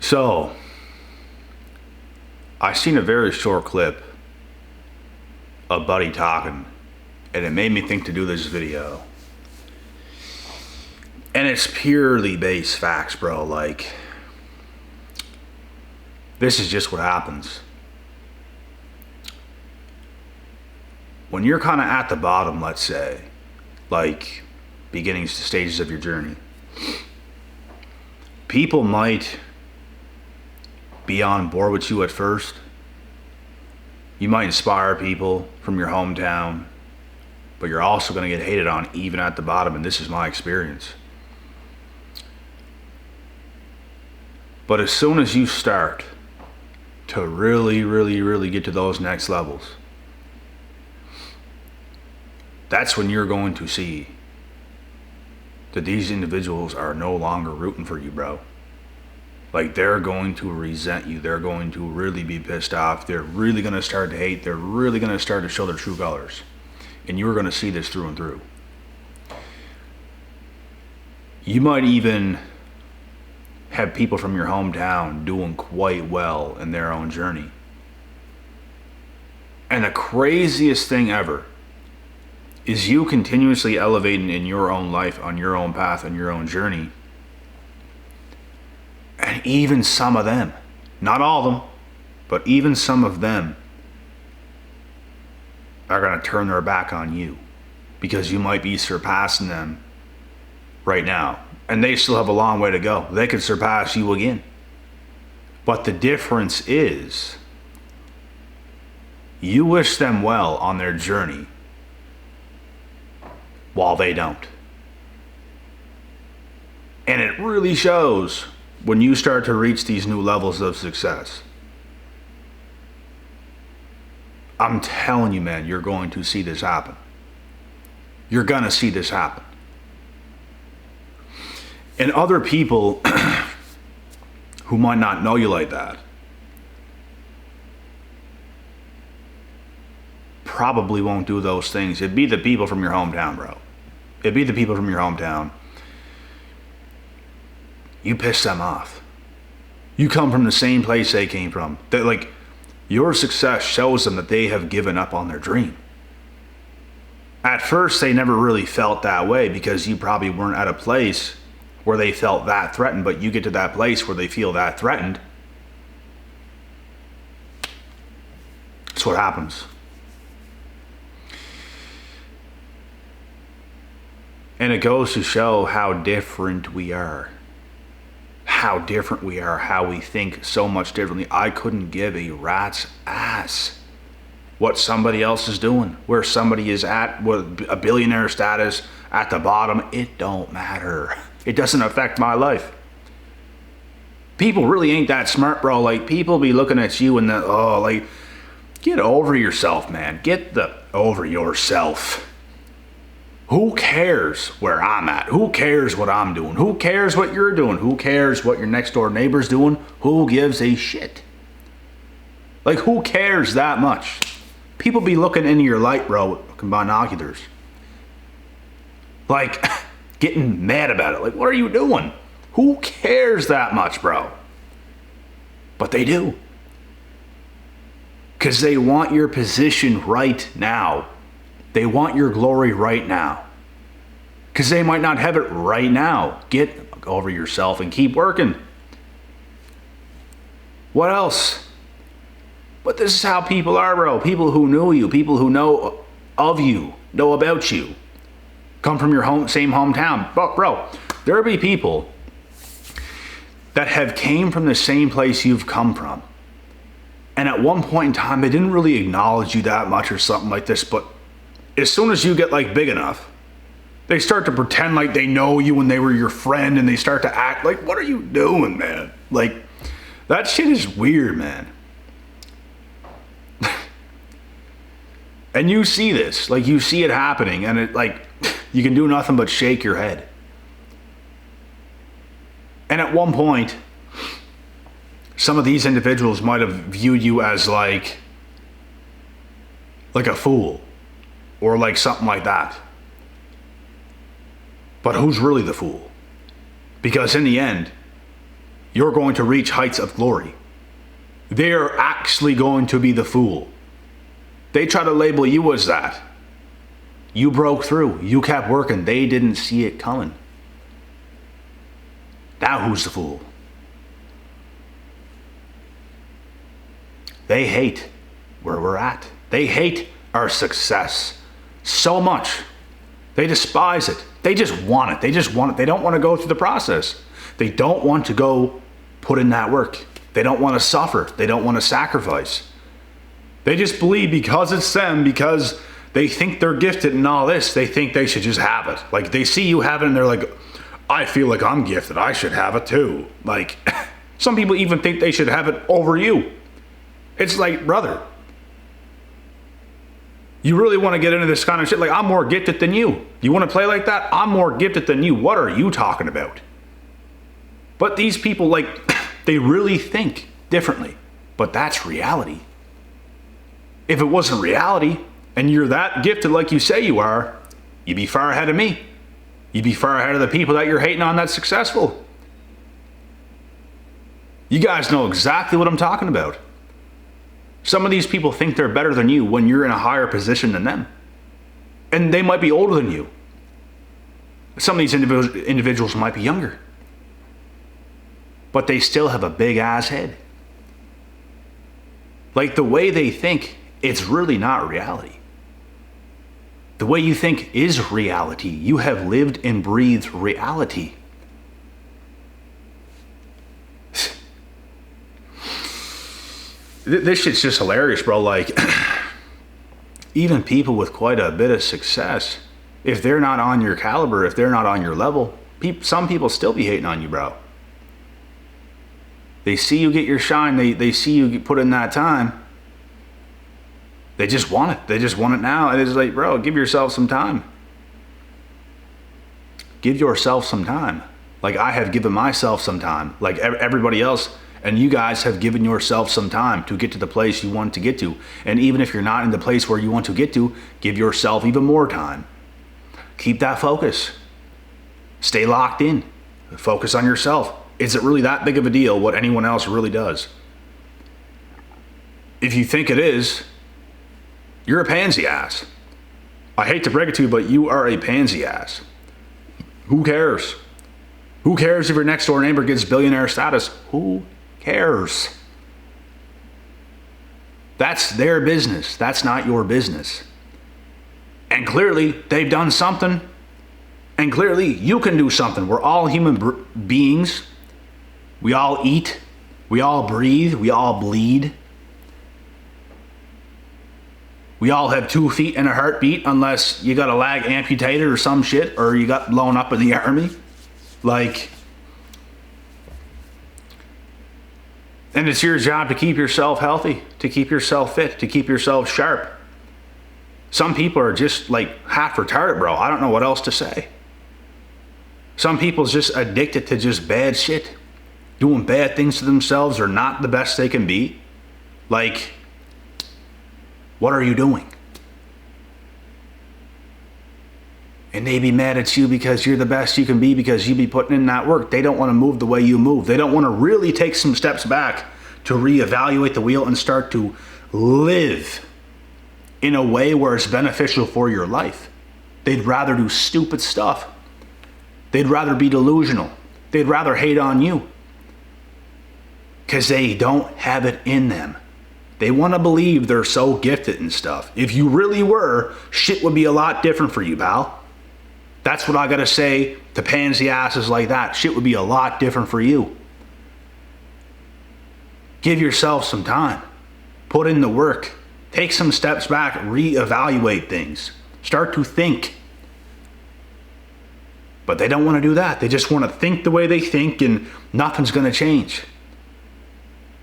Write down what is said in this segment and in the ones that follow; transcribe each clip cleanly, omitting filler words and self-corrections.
So, I seen a very short clip of Buddy talking, and it made me think to do this video. And it's purely based facts, bro. Like, this is just what happens. When you're kind of at the bottom, let's say, like beginnings to stages of your journey, people might be on board with you at first. You might inspire people from your hometown, but you're also going to get hated on even at the bottom, and this is my experience. But as soon as you start to really get to those next levels, that's when you're going to see that these individuals are no longer rooting for you, bro. Like, they're going to resent you. They're going to really be pissed off. They're really going to start to hate. They're really going to start to show their true colors. And you're going to see this through and through. You might even have people from your hometown doing quite well in their own journey. And the craziest thing ever is you continuously elevating in your own life, on your own path, on your own journey. And even some of them, not all of them, but even some of them are going to turn their back on you because you might be surpassing them right now. And they still have a long way to go. They could surpass you again. But the difference is, you wish them well on their journey while they don't. And it really shows when you start to reach these new levels of success. I'm telling you, man, you're going to see this happen. You're going to see this happen. And other people who might not know you like that probably won't do those things. It'd be the people from your hometown, bro. It'd be the people from your hometown. You piss them off. You come from the same place they came from. That, like, your success shows them that they have given up on their dream. At first, they never really felt that way because you probably weren't at a place where they felt that threatened, but you get to that place where they feel that threatened. That's what happens. And it goes to show how different we are. How different we are, how we think so much differently. I couldn't give a rat's ass what somebody else is doing, where somebody is at, with a billionaire status, at the bottom. It don't matter. It doesn't affect my life. People really ain't that smart, bro. Like, people be looking at you and like, get over yourself, man. Get over yourself. Who cares where I'm at? Who cares what I'm doing? Who cares what you're doing? Who cares what your next door neighbor's doing? Who gives a shit? Like, who cares that much? People be looking into your light, bro, with binoculars. Like, getting mad about it. Like, what are you doing? Who cares that much, bro? But they do. Because they want your position right now. They want your glory right now. Because they might not have it right now. Get over yourself and keep working. What else? But this is how people are, bro. People who know you, people who know of you, know about you, come from your same hometown. But bro, there'll be people that have came from the same place you've come from. And at one point in time, they didn't really acknowledge you that much or something like this, but as soon as you get like big enough, they start to pretend like they know you and they were your friend, and they start to act like, what are you doing, man? Like, that shit is weird, man. And you see this, like, you see it happening, and it, like, you can do nothing but shake your head. And at one point, some of these individuals might have viewed you as like a fool, or like something like that. But who's really the fool? Because in the end, you're going to reach heights of glory. They're actually going to be the fool. They try to label you as that. You broke through. You kept working. They didn't see it coming. Now who's the fool? They hate where we're at. They hate our success so much. They despise it. They just want it. They just want it. They don't want to go through the process. They don't want to go put in that work. They don't want to suffer. They don't want to sacrifice. They just believe because it's them, because they think they're gifted and all this, they think they should just have it. Like they see you have it and they're like, I feel like I'm gifted. I should have it too. Like some people even think they should have it over you. It's like, brother, you really want to get into this kind of shit? Like, I'm more gifted than you. You want to play like that? I'm more gifted than you. What are you talking about? But these people, like, they really think differently. But that's reality. If it wasn't reality, and you're that gifted like you say you are, you'd be far ahead of me. You'd be far ahead of the people that you're hating on that's successful. You guys know exactly what I'm talking about. Some of these people think they're better than you when you're in a higher position than them. And they might be older than you. Some of these individuals might be younger. But they still have a big ass head. Like the way they think, it's really not reality. The way you think is reality. You have lived and breathed reality. This shit's just hilarious, bro. Like, even people with quite a bit of success, if they're not on your caliber, if they're not on your level, some people still be hating on you, bro. They see you get your shine. They see you put in that time. They just want it. They just want it now. And it's like, bro, give yourself some time. Give yourself some time. Like I have given myself some time. Like everybody else. And you guys have given yourself some time to get to the place you want to get to. And even if you're not in the place where you want to get to, give yourself even more time. Keep that focus. Stay locked in. Focus on yourself. Is it really that big of a deal what anyone else really does? If you think it is, you're a pansy ass. I hate to break it to you, but you are a pansy ass. Who cares? Who cares if your next door neighbor gets billionaire status? Who cares? That's their business. That's not your business. And clearly, they've done something. And clearly, you can do something. We're all human beings. We all eat. We all breathe. We all bleed. We all have 2 feet and a heartbeat unless you got a leg amputated or some shit, or you got blown up in the army. Like, and it's your job to keep yourself healthy, to keep yourself fit, to keep yourself sharp. Some people are just like half retarded, bro. I don't know what else to say. Some people's just addicted to just bad shit. Doing bad things to themselves, or not the best they can be. Like, what are you doing? And they be mad at you because you're the best you can be because you be putting in that work. They don't want to move the way you move. They don't want to really take some steps back to reevaluate the wheel and start to live in a way where it's beneficial for your life. They'd rather do stupid stuff. They'd rather be delusional. They'd rather hate on you because they don't have it in them. They want to believe they're so gifted and stuff. If you really were, shit would be a lot different for you, pal. That's what I gotta say to pansy asses like that. Shit would be a lot different for you. Give yourself some time. Put in the work. Take some steps back. Reevaluate things. Start to think. But they don't want to do that. They just want to think the way they think and nothing's going to change.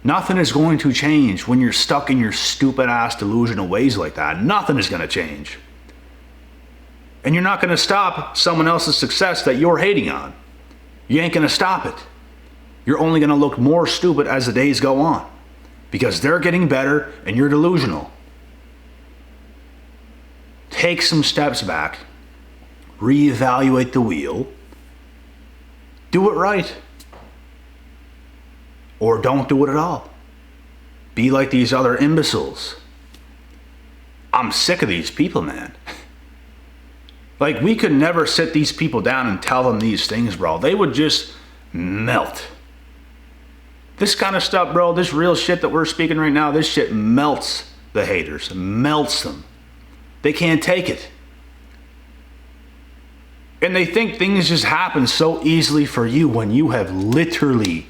Nothing is going to change when you're stuck in your stupid ass delusional ways like that. Nothing is going to change. And you're not going to stop someone else's success that you're hating on. You ain't going to stop it. You're only going to look more stupid as the days go on. Because they're getting better and you're delusional. Take some steps back. Reevaluate the wheel. Do it right. Or don't do it at all. Be like these other imbeciles. I'm sick of these people, man. Like, we could never sit these people down and tell them these things, bro. They would just melt. This kind of stuff, bro, this real shit that we're speaking right now, this shit melts the haters, melts them. They can't take it. And they think things just happen so easily for you when you have literally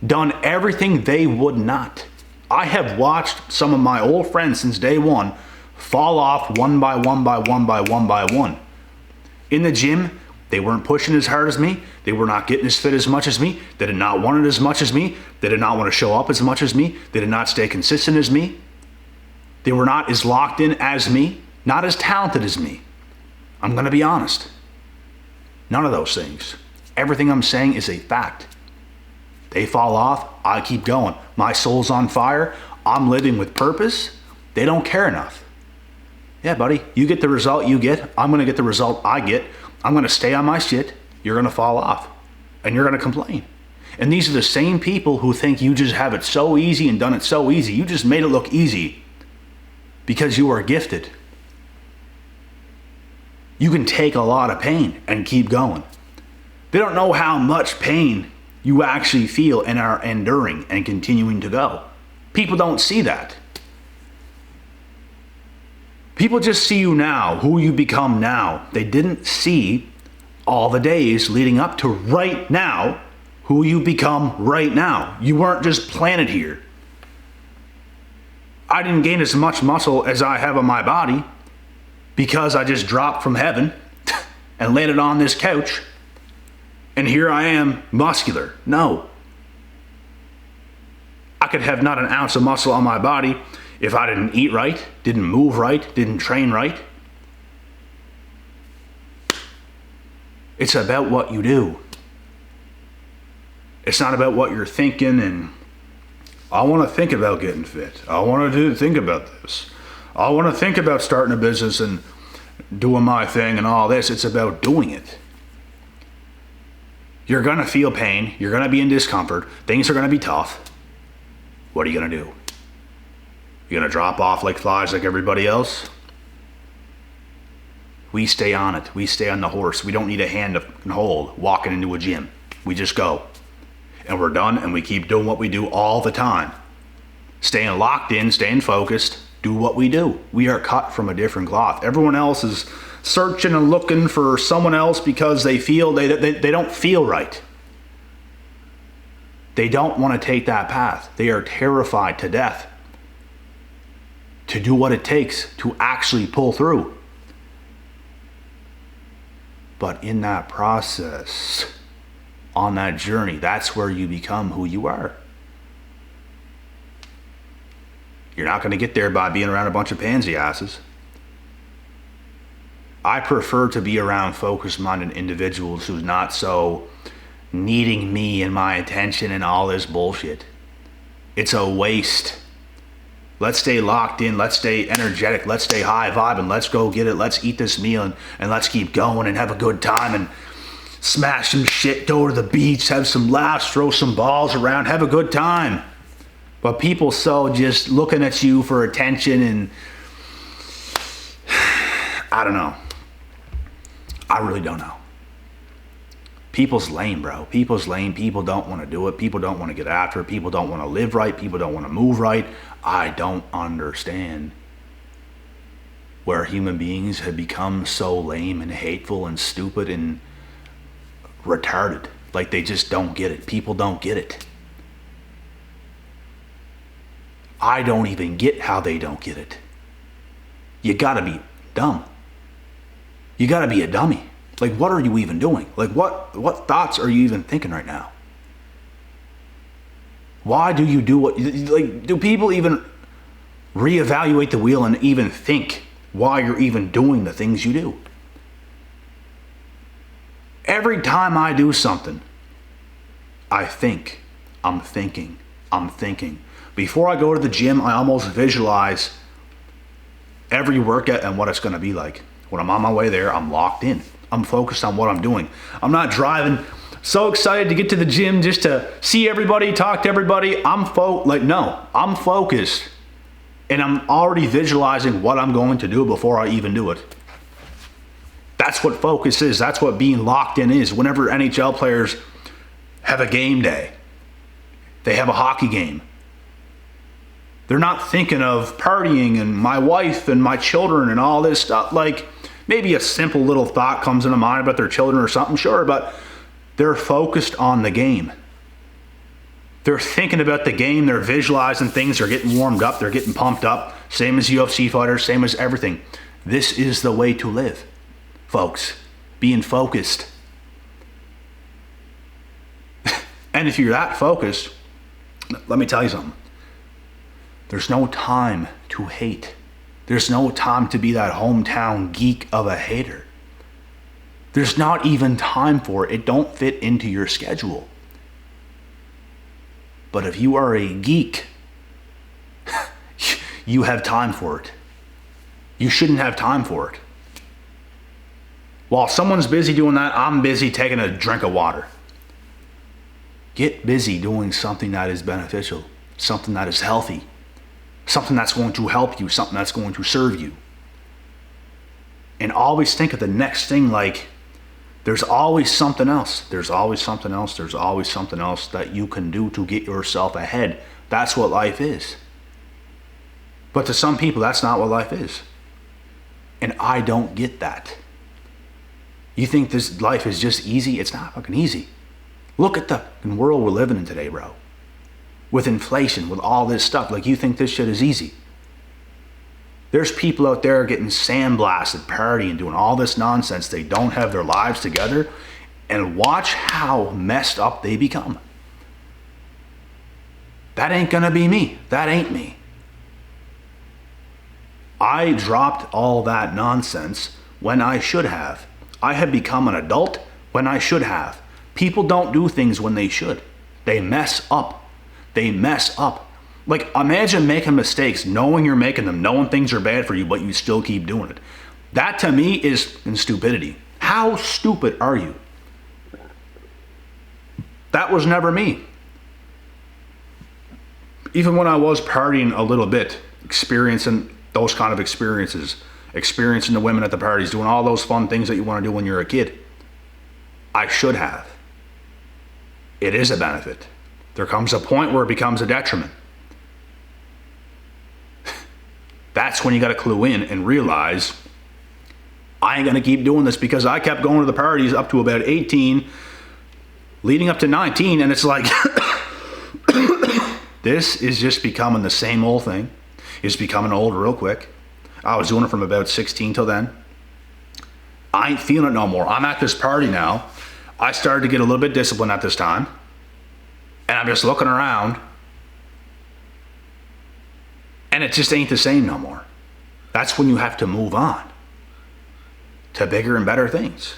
done everything they would not. I have watched some of my old friends since day one fall off one by one by one by one by one. In the gym, they weren't pushing as hard as me. They were not getting as fit as much as me. They did not want it as much as me. They did not want to show up as much as me. They did not stay consistent as me. They were not as locked in as me, not as talented as me. I'm going to be honest. None of those things. Everything I'm saying is a fact. They fall off, I keep going. My soul's on fire. I'm living with purpose. They don't care enough. Yeah, buddy, you get the result you get. I'm going to get the result I get. I'm going to stay on my shit. You're going to fall off. And you're going to complain. And these are the same people who think you just have it so easy and done it so easy. You just made it look easy because you are gifted. You can take a lot of pain and keep going. They don't know how much pain you actually feel and are enduring and continuing to go. People don't see that. People just see you now, who you become now. They didn't see all the days leading up to right now, who you become right now. You weren't just planted here. I didn't gain as much muscle as I have on my body because I just dropped from heaven and landed on this couch. And here I am, muscular. No. I could have not an ounce of muscle on my body if I didn't eat right, didn't move right, didn't train right. It's about what you do. It's not about what you're thinking and I want to think about getting fit. I want to think about this. I want to think about starting a business and doing my thing and all this. It's about doing it. You're going to feel pain. You're going to be in discomfort. Things are going to be tough. What are you going to do? You're going to drop off like flies like everybody else? We stay on it. We stay on the horse. We don't need a hand to hold walking into a gym. We just go. And we're done and we keep doing what we do all the time. Staying locked in, staying focused, do what we do. We are cut from a different cloth. Everyone else is searching and looking for someone else because they feel they don't feel right. They don't want to take that path. They are terrified to death to do what it takes to actually pull through. But in that process, on that journey, that's where you become who you are. You're not going to get there by being around a bunch of pansy asses. I prefer to be around focused-minded individuals who's not so needing me and my attention and all this bullshit. It's a waste. Let's stay locked in. Let's stay energetic. Let's stay high vibing. Let's go get it. Let's eat this meal and let's keep going and have a good time and smash some shit, go to the beach, have some laughs, throw some balls around, have a good time. But people so just looking at you for attention and I don't know. I really don't know. People's lame, bro. People's lame. People don't want to do it. People don't want to get after it. People don't want to live right. People don't want to move right. I don't understand where human beings have become so lame and hateful and stupid and retarded. Like they just don't get it. People don't get it. I don't even get how they don't get it. You gotta be dumb. You gotta be a dummy. Like, what are you even doing? Like, what thoughts are you even thinking right now? Why do you do what, like, do people even reevaluate the wheel and even think why you're even doing the things you do? Every time I do something, I think, I'm thinking. Before I go to the gym, I almost visualize every workout and what it's going to be like. When I'm on my way there, I'm locked in. I'm focused on what I'm doing. I'm not driving so excited to get to the gym just to see everybody, talk to everybody. I'm focused. And I'm already visualizing what I'm going to do before I even do it. That's what focus is. That's what being locked in is. Whenever NHL players have a game day, they have a hockey game, they're not thinking of partying and my wife and my children and all this stuff. Like, maybe a simple little thought comes into mind about their children or something, sure, but they're focused on the game. They're thinking about the game, they're visualizing things, they're getting warmed up, they're getting pumped up. Same as UFC fighters, same as everything. This is the way to live, folks. Being focused. And if you're that focused, let me tell you something. There's no time to hate. There's no time to be that hometown geek of a hater. There's not even time for it. It don't fit into your schedule. But if you are a geek, you have time for it. You shouldn't have time for it. While someone's busy doing that, I'm busy taking a drink of water. Get busy doing something that is beneficial, something that is healthy, something that's going to help you, something that's going to serve you. And always think of the next thing like, there's always something else. There's always something else. There's always something else that you can do to get yourself ahead. That's what life is. But to some people, that's not what life is. And I don't get that. You think this life is just easy? It's not fucking easy. Look at the world we're living in today, bro. With inflation, with all this stuff. Like, you think this shit is easy. There's people out there getting sandblasted, partying, doing all this nonsense. They don't have their lives together. And watch how messed up they become. That ain't gonna be me. That ain't me. I dropped all that nonsense when I should have. I have become an adult when I should have. People don't do things when they should. They mess up. They mess up. Like, imagine making mistakes, knowing you're making them, knowing things are bad for you, but you still keep doing it. That to me is stupidity. How stupid are you? That was never me. Even when I was partying a little bit, experiencing those kind of experiences, experiencing the women at the parties, doing all those fun things that you want to do when you're a kid, I should have. It is a benefit. There comes a point where it becomes a detriment. That's when you got to clue in and realize, I ain't going to keep doing this, because I kept going to the parties up to about 18, leading up to 19, and it's like, this is just becoming the same old thing. It's becoming old real quick. I was doing it from about 16 till then. I ain't feeling it no more. I'm at this party now. I started to get a little bit disciplined at this time. And I'm just looking around. And it just ain't the same no more. That's when you have to move on to bigger and better things.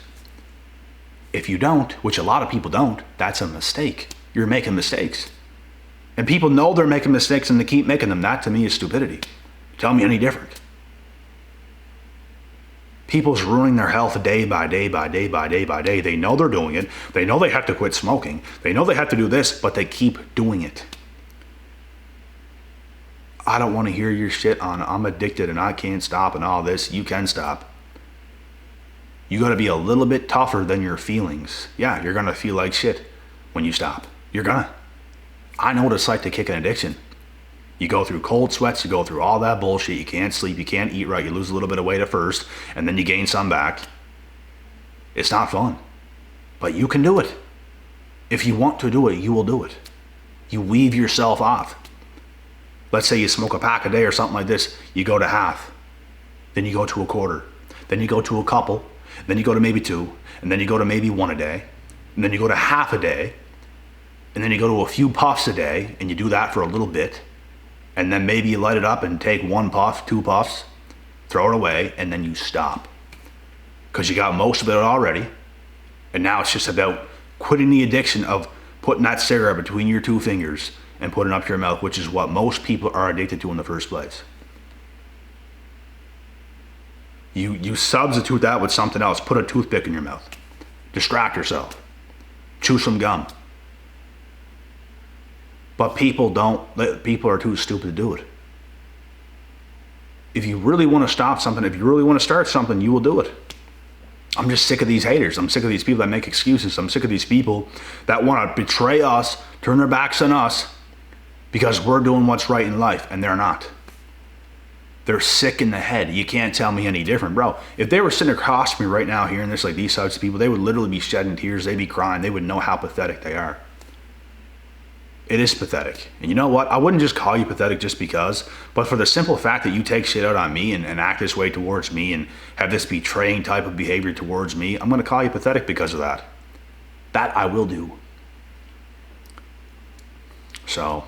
If you don't, which a lot of people don't, that's a mistake. You're making mistakes. And people know they're making mistakes and they keep making them. That to me is stupidity. Tell me any different. People's ruining their health day by day by day by day by day. They know they're doing it. They know they have to quit smoking. They know they have to do this, but they keep doing it. I don't want to hear your shit on I'm addicted and I can't stop and all this. You can stop. You got to be a little bit tougher than your feelings. Yeah, you're going to feel like shit when you stop. You're going to. I know what it's like to kick an addiction. You go through cold sweats, you go through all that bullshit, you can't sleep, you can't eat right, you lose a little bit of weight at first, and then you gain some back. It's not fun. But you can do it. If you want to do it, you will do it. You weave yourself off. Let's say you smoke a pack a day or something like this, you go to half. Then you go to a quarter. Then you go to a couple. Then you go to maybe 2. And then you go to maybe 1 a day. And then you go to half a day. And then you go to a few puffs a day, and you do that for a little bit. And then maybe you light it up and take 1 puff, 2 puffs, throw it away, and then you stop. Because you got most of it already. And now it's just about quitting the addiction of putting that cigarette between your 2 fingers and putting it up your mouth, which is what most people are addicted to in the first place. You substitute that with something else. Put a toothpick in your mouth. Distract yourself. chew some gum. But people don't, people are too stupid to do it. If you really want to stop something, if you really want to start something, you will do it. I'm just sick of these haters. I'm sick of these people that make excuses. I'm sick of these people that want to betray us, turn their backs on us because we're doing what's right in life, and they're not. They're sick in the head. You can't tell me any different, bro. If they were sitting across from me right now hearing this, like these types of people, they would literally be shedding tears. They'd be crying. They would know how pathetic they are. It is pathetic. And you know what? I wouldn't just call you pathetic just because, but for the simple fact that you take shit out on me and act this way towards me and have this betraying type of behavior towards me, I'm going to call you pathetic because of that. That I will do. So,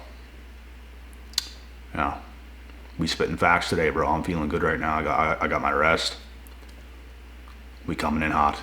yeah. We spitting facts today, bro. I'm feeling good right now. I got my rest. We coming in hot.